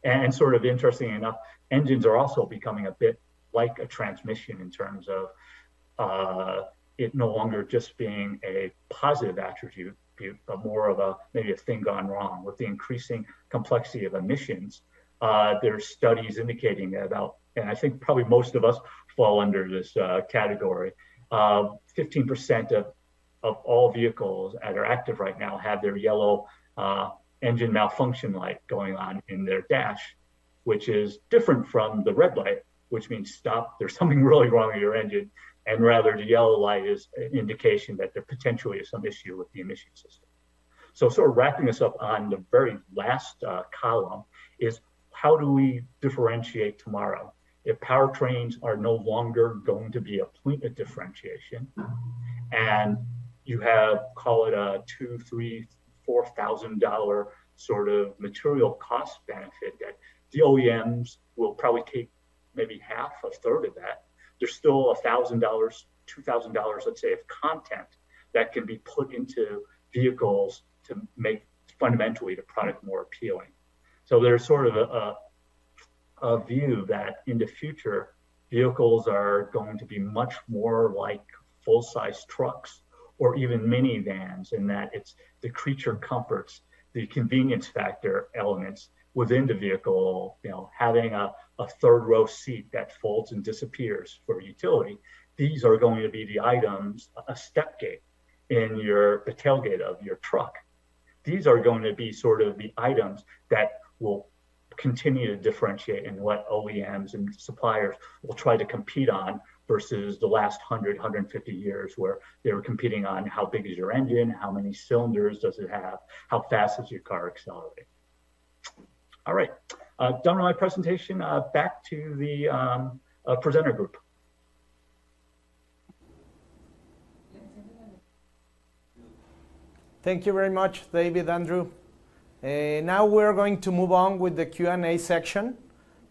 And sort of interesting enough, engines are also becoming a bit like a transmission in terms of it no longer just being a positive attribute, but more of maybe a thing gone wrong. With the increasing complexity of emissions, there's studies indicating that about, and I think probably most of us fall under this category, 15% of all vehicles that are active right now have their yellow engine malfunction light going on in their dash, which is different from the red light, which means stop, there's something really wrong with your engine, And rather, the yellow light is an indication that there potentially is some issue with the emission system. So sort of wrapping us up on the very last column is, how do we differentiate tomorrow? If powertrains are no longer going to be a point of differentiation, and you have, call it a $2,000, $3,000, $4,000 sort of material cost benefit that the OEMs will probably take maybe half, a third of that, there's still $1,000, $2,000, let's say, of content that can be put into vehicles to make fundamentally the product more appealing. So there's sort of a view that in the future, vehicles are going to be much more like full-size trucks or even minivans, in that it's the creature comforts, the convenience factor elements within the vehicle, having a third row seat that folds and disappears for utility. These are going to be the items, a step gate in the tailgate of your truck. These are going to be sort of the items that will continue to differentiate and what OEMs and suppliers will try to compete on, versus the last 100, 150 years where they were competing on how big is your engine, how many cylinders does it have, how fast does your car accelerate. All right, done with my presentation. Back to the presenter group. Thank you very much, David, Andrew. Now we're going to move on with the Q&A section.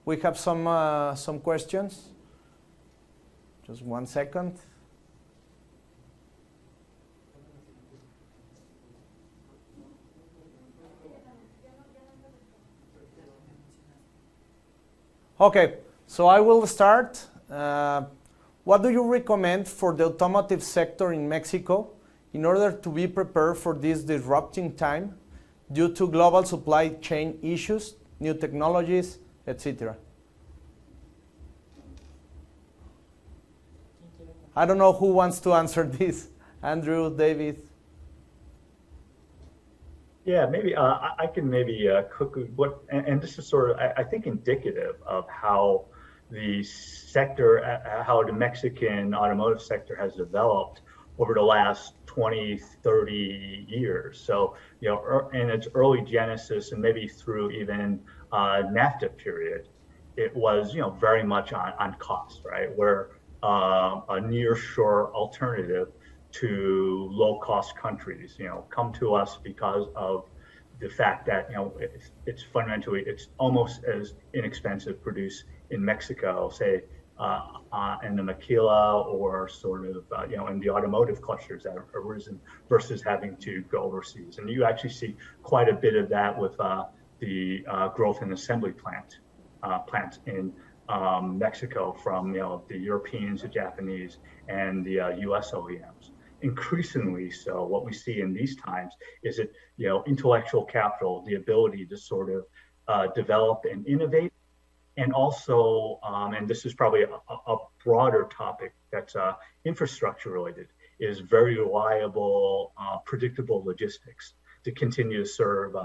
We have some questions. Just 1 second. Okay, so I will start. What do you recommend for the automotive sector in Mexico in order to be prepared for this disrupting time due to global supply chain issues, new technologies, etc.? I don't know who wants to answer this. Andrew, David? Yeah, maybe I can maybe cook what, and this is sort of, I think, indicative of how the sector, how the Mexican automotive sector has developed over the last 20, 30 years. So, in its early genesis and maybe through even NAFTA period, it was, very much on cost, right? Where a near-shore alternative to low-cost countries, come to us because of the fact that, it's fundamentally, it's almost as inexpensive to produce in Mexico, say, in the maquila or sort of, in the automotive clusters that have arisen, versus having to go overseas. And you actually see quite a bit of that with the growth in assembly plants in Mexico from, the Europeans, the Japanese, and the US OEMs. Increasingly so, what we see in these times is that, intellectual capital, the ability to sort of develop and innovate, and also, and this is probably a broader topic that's infrastructure related, is very reliable, predictable logistics to continue to serve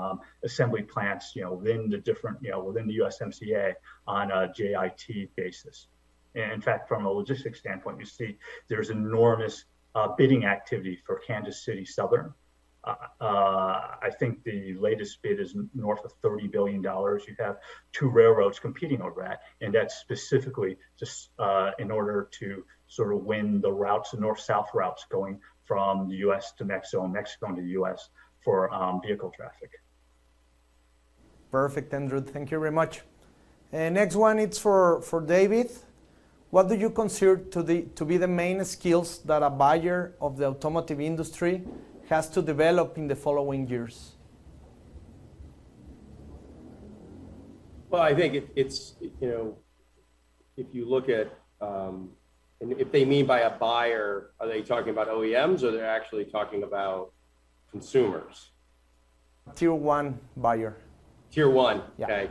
assembly plants, within the different, within the USMCA on a JIT basis. And in fact, from a logistics standpoint, you see there's enormous bidding activity for Kansas City Southern. I think the latest bid is north of $30 billion. You have 2 railroads competing over that, and that's specifically just in order to sort of win the routes, the north-south routes going from the US to Mexico and Mexico to the US for vehicle traffic. Perfect, Andrew. Thank you very much. Next one, it's for David. What do you consider to be the main skills that a buyer of the automotive industry has to develop in the following years? Well, I think it's if you look at, and if they mean by a buyer, are they talking about OEMs or they're actually talking about consumers? Tier 1 buyer. Tier 1, yeah. Okay.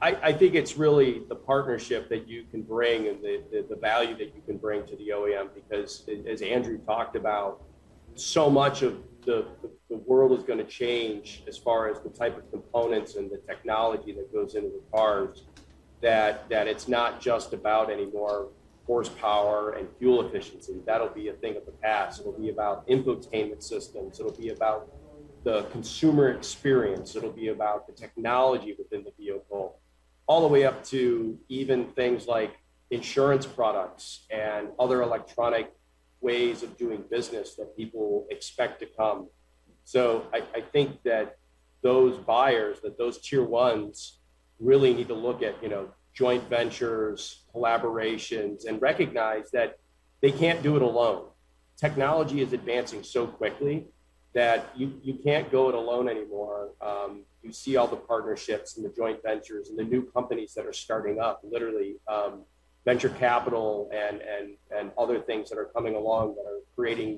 I think it's really the partnership that you can bring and the value that you can bring to the OEM, because as Andrew talked about, so much of the world is going to change as far as the type of components and the technology that goes into the cars, that it's not just about anymore horsepower and fuel efficiency. That'll be a thing of the past. It'll be about infotainment systems. It'll be about the consumer experience. It'll be about the technology within the vehicle, all the way up to even things like insurance products and other electronic ways of doing business that people expect to come. So I think that those buyers, that those tier ones really need to look at, joint ventures, collaborations, and recognize that they can't do it alone. Technology is advancing so quickly that you can't go it alone anymore. You see all the partnerships and the joint ventures and the new companies that are starting up, literally venture capital and other things that are coming along that are creating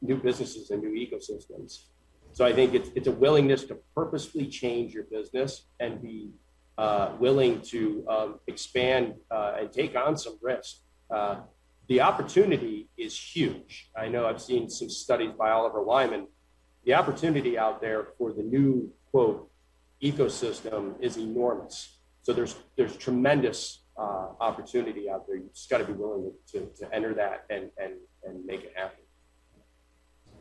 new businesses and new ecosystems. So I think it's a willingness to purposefully change your business and be willing to expand and take on some risk. The opportunity is huge. I know I've seen some studies by Oliver Wyman. The opportunity out there for the new, quote, ecosystem is enormous. So there's tremendous opportunity out there. You just got to be willing to enter that and make it happen.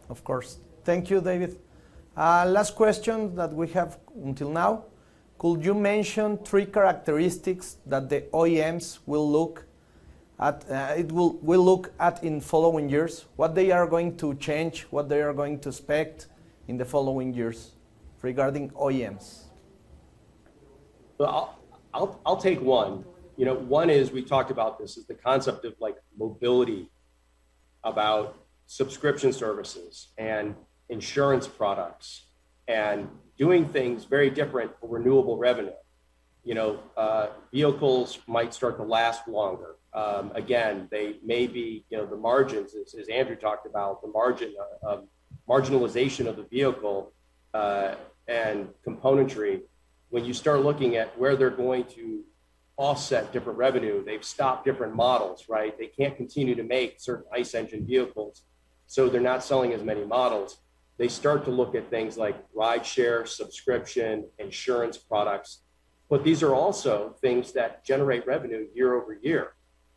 Of course. Thank you, David. Last question that we have until now. Could you mention 3 characteristics that the OEMs will look at? Will look at in following years. What they are going to change, what they are going to expect in the following years regarding OEMs. Well, I'll take one. One is, we talked about this, is the concept of like mobility, about subscription services and insurance products and doing things very different for renewable revenue. Vehicles might start to last longer. Again, they may be, the margins, as Andrew talked about, the marginalization of the vehicle and componentry. When you start looking at where they're going to offset different revenue, they've stopped different models, right? They can't continue to make certain ICE engine vehicles, so they're not selling as many models. They start to look at things like rideshare, subscription, insurance products, but these are also things that generate revenue year over year.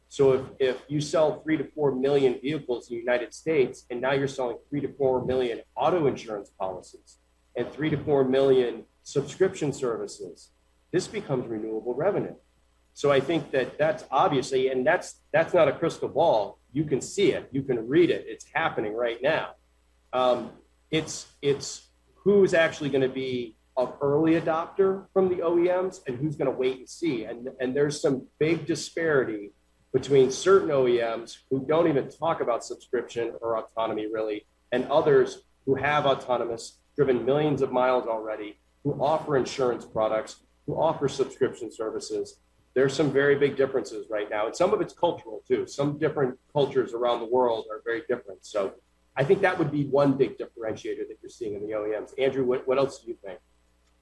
So if you sell 3 to 4 million vehicles in the United States, and now you're selling 3 to 4 million auto insurance policies and 3 to 4 million subscription services, this becomes renewable revenue. So I think that's obviously, and that's not a crystal ball. You can see it, you can read it. It's happening right now. It's who's actually going to be an early adopter from the OEMs and who's going to wait and see. And there's some big disparity between certain OEMs who don't even talk about subscription or autonomy really, and others who have autonomous, driven millions of miles already, who offer insurance products, who offer subscription services. There's some very big differences right now. And some of it's cultural too. Some different cultures around the world are very different. So I think that would be one big differentiator that you're seeing in the OEMs. Andrew, what else do you think?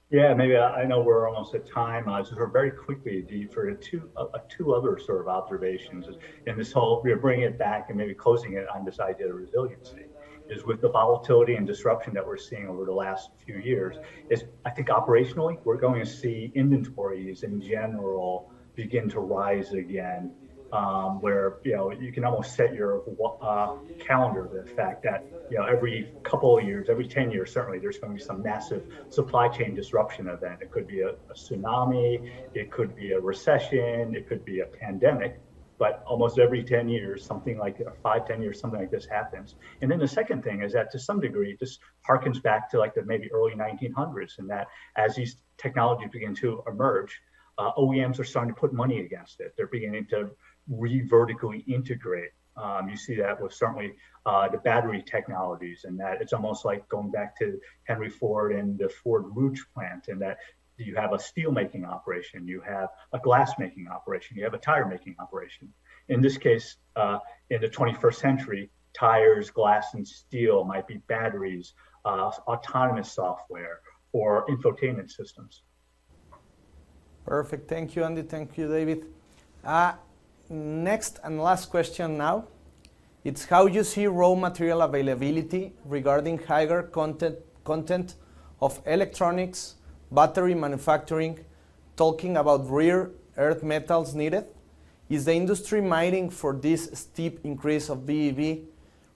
Yeah, maybe I know we're almost at time. Just very quickly, for two other sort of observations in this whole, we're bringing it back and maybe closing it on this idea of resiliency, is with the volatility and disruption that we're seeing over the last few years, is I think operationally, we're going to see inventories in general begin to rise again. Where you can almost set your calendar to the fact that every couple of years, every 10 years, certainly there's going to be some massive supply chain disruption event. It could be a tsunami, it could be a recession, it could be a pandemic, but almost every 10 years, something like 5-10 years, something like this happens. And then the second thing is that to some degree, this harkens back to like the maybe early 1900s, and that as these technologies begin to emerge, OEMs are starting to put money against it. They're beginning to vertically integrate. You see that with certainly the battery technologies, and that it's almost like going back to Henry Ford and the Ford Rouge plant, and that you have a steel making operation, you have a glass making operation, you have a tire making operation. In this case, in the 21st century, tires, glass, and steel might be batteries, autonomous software, or infotainment systems. Perfect. Thank you, Andy. Thank you, David. Next and last question now. It's how you see raw material availability regarding higher content of electronics, battery manufacturing, talking about rare earth metals needed. Is the industry mining for this steep increase of BEV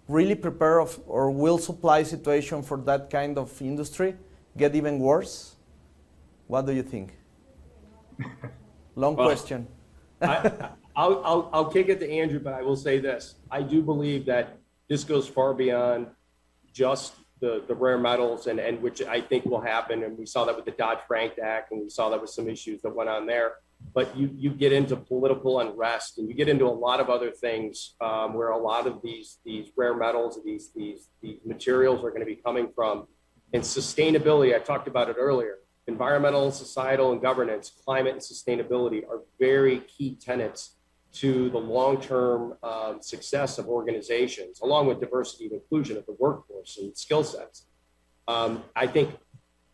really prepare or will supply situation for that kind of industry get even worse? What do you think? Long question. I'll kick it to Andrew, but I will say this. I do believe that this goes far beyond just the rare metals and which I think will happen. And we saw that with the Dodd-Frank Act, and we saw that with some issues that went on there. But you get into political unrest, and you get into a lot of other things where a lot of these rare metals, these materials are going to be coming from. And sustainability, I talked about it earlier. Environmental, societal, and governance, climate and sustainability are very key tenets to the long-term success of organizations, along with diversity and inclusion of the workforce and skill sets. I think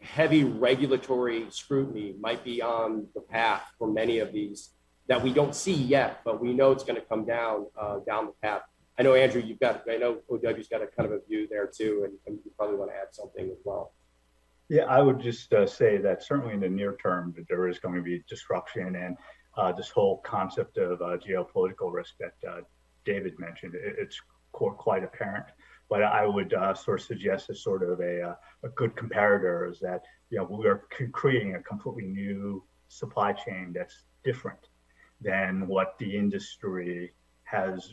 heavy regulatory scrutiny might be on the path for many of these that we don't see yet, but we know it's going to come down the path. I know, Andrew, I know OW's got a kind of a view there too, and you probably want to add something as well. Yeah, I would just say that certainly in the near term, that there is going to be disruption, and this whole concept of geopolitical risk that David mentioned, it's quite apparent. But I would sort of suggest as sort of a good comparator is that, we are creating a completely new supply chain that's different than what the industry has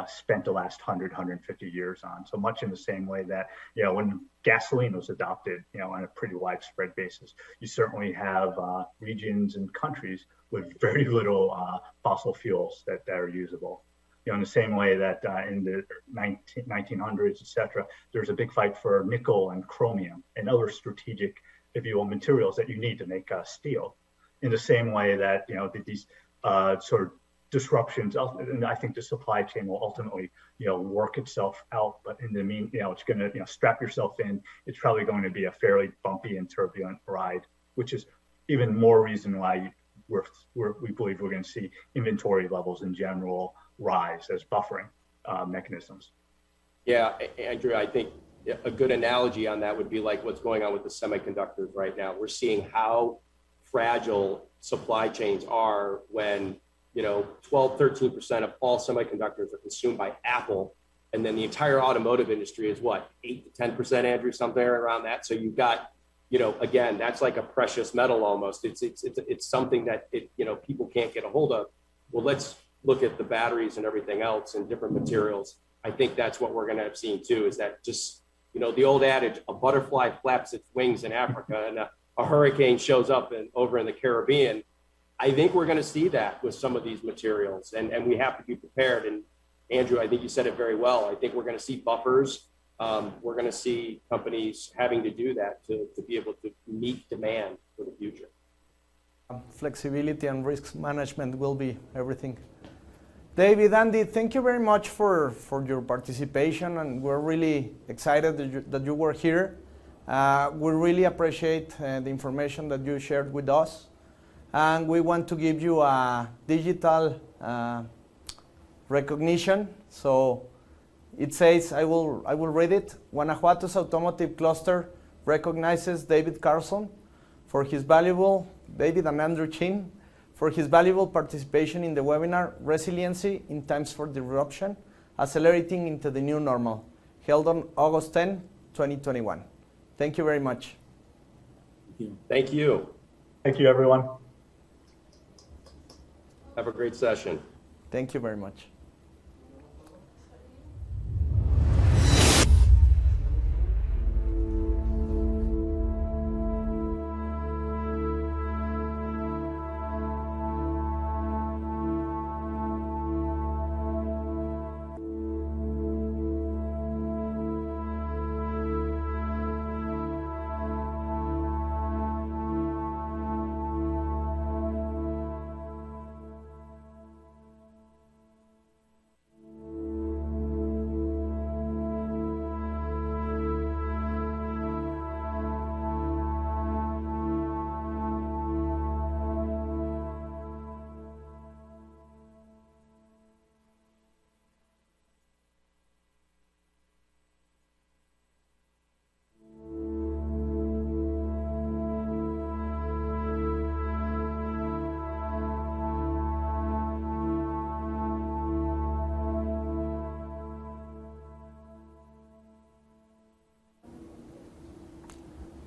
spent the last 150 years on. So much in the same way that, when gasoline was adopted, on a pretty widespread basis, you certainly have regions and countries with very little fossil fuels that are usable. In the same way that in the 1900s, et cetera, there's a big fight for nickel and chromium and other strategic, if you will, materials that you need to make steel. In the same way that, these sort of disruptions, and I think the supply chain will ultimately, work itself out. But in the it's going to, strap yourself in. It's probably going to be a fairly bumpy and turbulent ride, which is even more reason why we believe we're going to see inventory levels in general rise as buffering mechanisms. Yeah, Andrew, I think a good analogy on that would be like what's going on with the semiconductors right now. We're seeing how fragile supply chains are when 12-13% of all semiconductors are consumed by Apple, and then the entire automotive industry is what, 8-10%, Andrew, something around that. So you've got, again, that's like a precious metal almost. It's something that people can't get a hold of. Well, let's look at the batteries and everything else and different materials. I think that's what we're going to have seen too. Is that just the old adage: a butterfly flaps its wings in Africa, and a hurricane shows up over in the Caribbean. I think we're going to see that with some of these materials, and we have to be prepared. And Andrew, I think you said it very well. I think we're going to see buffers. We're going to see companies having to do that to be able to meet demand for the future. Flexibility and risk management will be everything. David, Andy, thank you very much for your participation, and we're really excited that you were here. We really appreciate the information that you shared with us. And we want to give you a digital recognition. So it says, I will read it. Guanajuato's Automotive Cluster recognizes David Carlson for his valuable, David and Andrew Chien, for his valuable participation in the webinar, Resiliency in Times for Disruption, Accelerating into the New Normal, held on August 10, 2021. Thank you very much. Thank you. Thank you, everyone. Have a great session. Thank you very much.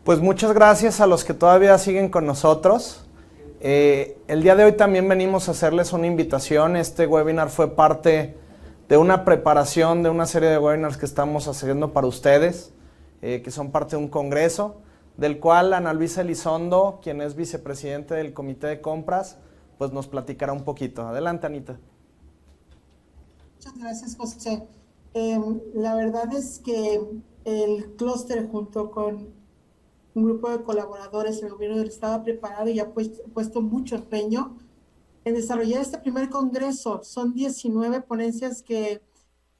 Pues muchas gracias a los que todavía siguen con nosotros. El día de hoy también venimos a hacerles una invitación. Este webinar fue parte de una preparación de una serie de webinars que estamos haciendo para ustedes, que son parte de un congreso, del cual Analuisa Elizondo, quien es vicepresidente del Comité de Compras, pues nos platicará un poquito. Adelante, Anita. Muchas gracias, José. La verdad es que el clúster, junto con un grupo de colaboradores del gobierno del estado, ha preparado y ha puesto mucho empeño en desarrollar este primer congreso. Son 19 ponencias que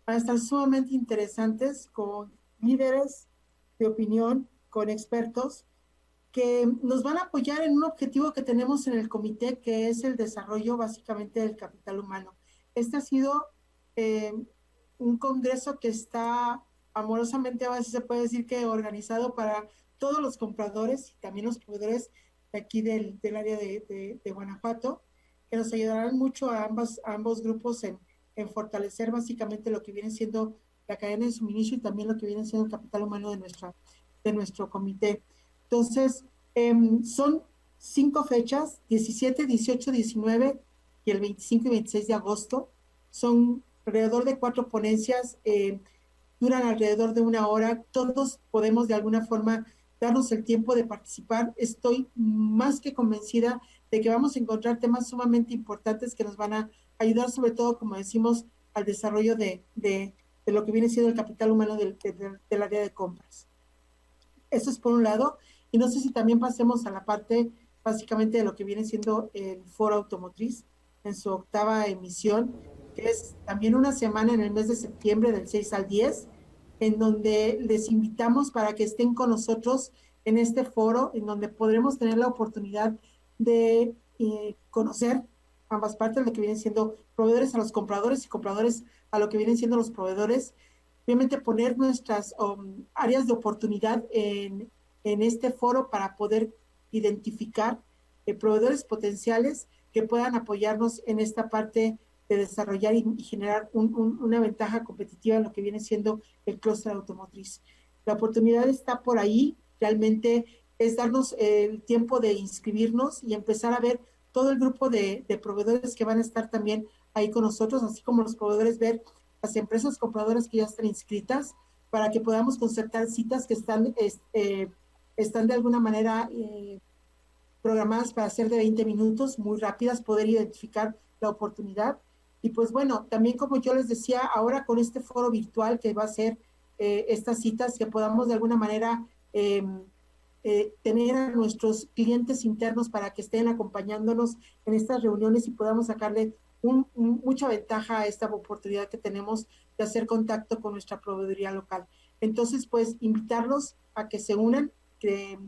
van a estar sumamente interesantes, con líderes de opinión, con expertos, que nos van a apoyar en un objetivo que tenemos en el comité, que es el desarrollo básicamente del capital humano. Este ha sido un congreso que está amorosamente, a veces se puede decir que organizado para todos los compradores y también los proveedores de aquí del área de Guanajuato, que nos ayudarán mucho a ambos grupos en fortalecer básicamente lo que viene siendo la cadena de suministro y también lo que viene siendo el capital humano de nuestro comité. Entonces, son 5 fechas, 17, 18, 19 y el 25 y 26 de agosto. Son alrededor de 4 ponencias, duran alrededor de 1 hora. Todos podemos de alguna forma darnos el tiempo de participar. Estoy más que convencida de que vamos a encontrar temas sumamente importantes que nos van a ayudar, sobre todo, como decimos, al desarrollo de lo que viene siendo el capital humano del área de compras. Eso es por un lado, y no sé si también pasemos a la parte básicamente de lo que viene siendo el Foro Automotriz en su 8ª emisión, que es también una semana en el mes de septiembre del 6 al 10, en donde les invitamos para que estén con nosotros en este foro, en donde podremos tener la oportunidad de conocer ambas partes, de lo que vienen siendo proveedores a los compradores y compradores a lo que vienen siendo los proveedores. Obviamente poner nuestras áreas de oportunidad en este foro para poder identificar proveedores potenciales que puedan apoyarnos en esta parte de desarrollar y generar una ventaja competitiva en lo que viene siendo el clúster automotriz. La oportunidad está por ahí, realmente es darnos el tiempo de inscribirnos y empezar a ver todo el grupo de proveedores que van a estar también ahí con nosotros, así como los proveedores, ver las empresas compradoras que ya están inscritas, para que podamos concertar citas que están de alguna manera programadas para ser de 20 minutos, muy rápidas, poder identificar la oportunidad. Y pues bueno, también como yo les decía, ahora con este foro virtual que va a ser estas citas, que podamos de alguna manera tener a nuestros clientes internos para que estén acompañándonos en estas reuniones y podamos sacarle mucha ventaja a esta oportunidad que tenemos de hacer contacto con nuestra proveeduría local. Entonces, pues, invitarlos a que se unan, que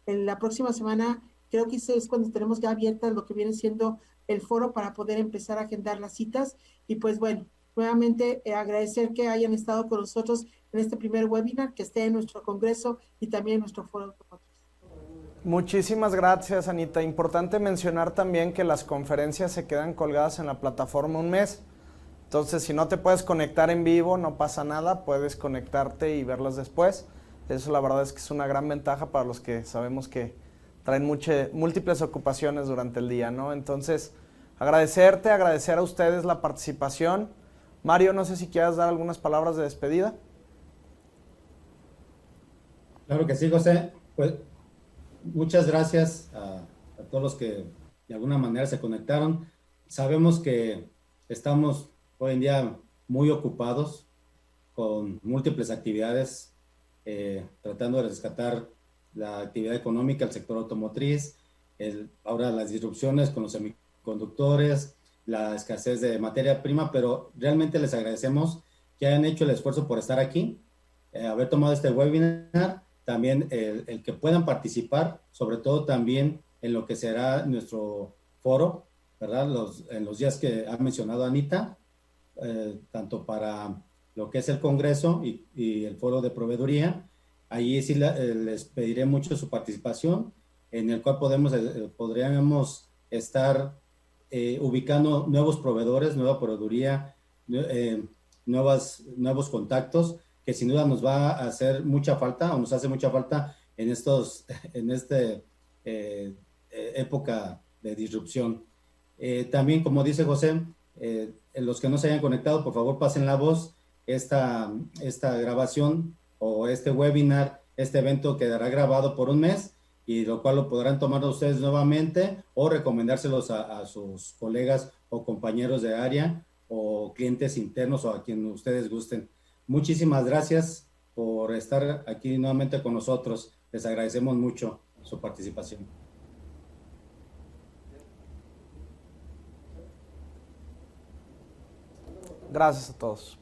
en la próxima semana, creo que es cuando tenemos ya abiertas lo que viene siendo el foro para poder empezar a agendar las citas. Y pues bueno, nuevamente agradecer que hayan estado con nosotros en este primer webinar, que esté en nuestro congreso y también en nuestro foro automotriz. Muchísimas gracias, Anita. Importante mencionar también que las conferencias se quedan colgadas en la plataforma un mes. Entonces, si no te puedes conectar en vivo, no pasa nada, puedes conectarte y verlas después. Eso la verdad es que es una gran ventaja para los que sabemos que traen múltiples ocupaciones durante el día, ¿no? Entonces, agradecer a ustedes la participación. Mario, no sé si quieras dar algunas palabras de despedida. Claro que sí, José. Pues muchas gracias a todos los que de alguna manera se conectaron. Sabemos que estamos hoy en día muy ocupados con múltiples actividades, tratando de rescatar la actividad económica, el sector automotriz, ahora las disrupciones con los semiconductores, la escasez de materia prima, pero realmente les agradecemos que hayan hecho el esfuerzo por estar aquí, haber tomado este webinar, también el que puedan participar, sobre todo también en lo que será nuestro foro, ¿verdad? En los días que ha mencionado Anita, tanto para lo que es el Congreso y el foro de proveeduría. Allí sí les pediré mucho su participación, en el cual podríamos estar ubicando nuevos proveedores, nueva proveeduría, nuevos contactos, que sin duda nos va a hacer mucha falta, o nos hace mucha falta en esta época de disrupción. También, como dice José, los que no se hayan conectado, por favor pasen la voz. Esta grabación o este webinar, este evento quedará grabado por un mes, y lo cual lo podrán tomar ustedes nuevamente o recomendárselos a sus colegas o compañeros de área o clientes internos o a quien ustedes gusten. Muchísimas gracias por estar aquí nuevamente con nosotros. Les agradecemos mucho su participación. Gracias a todos.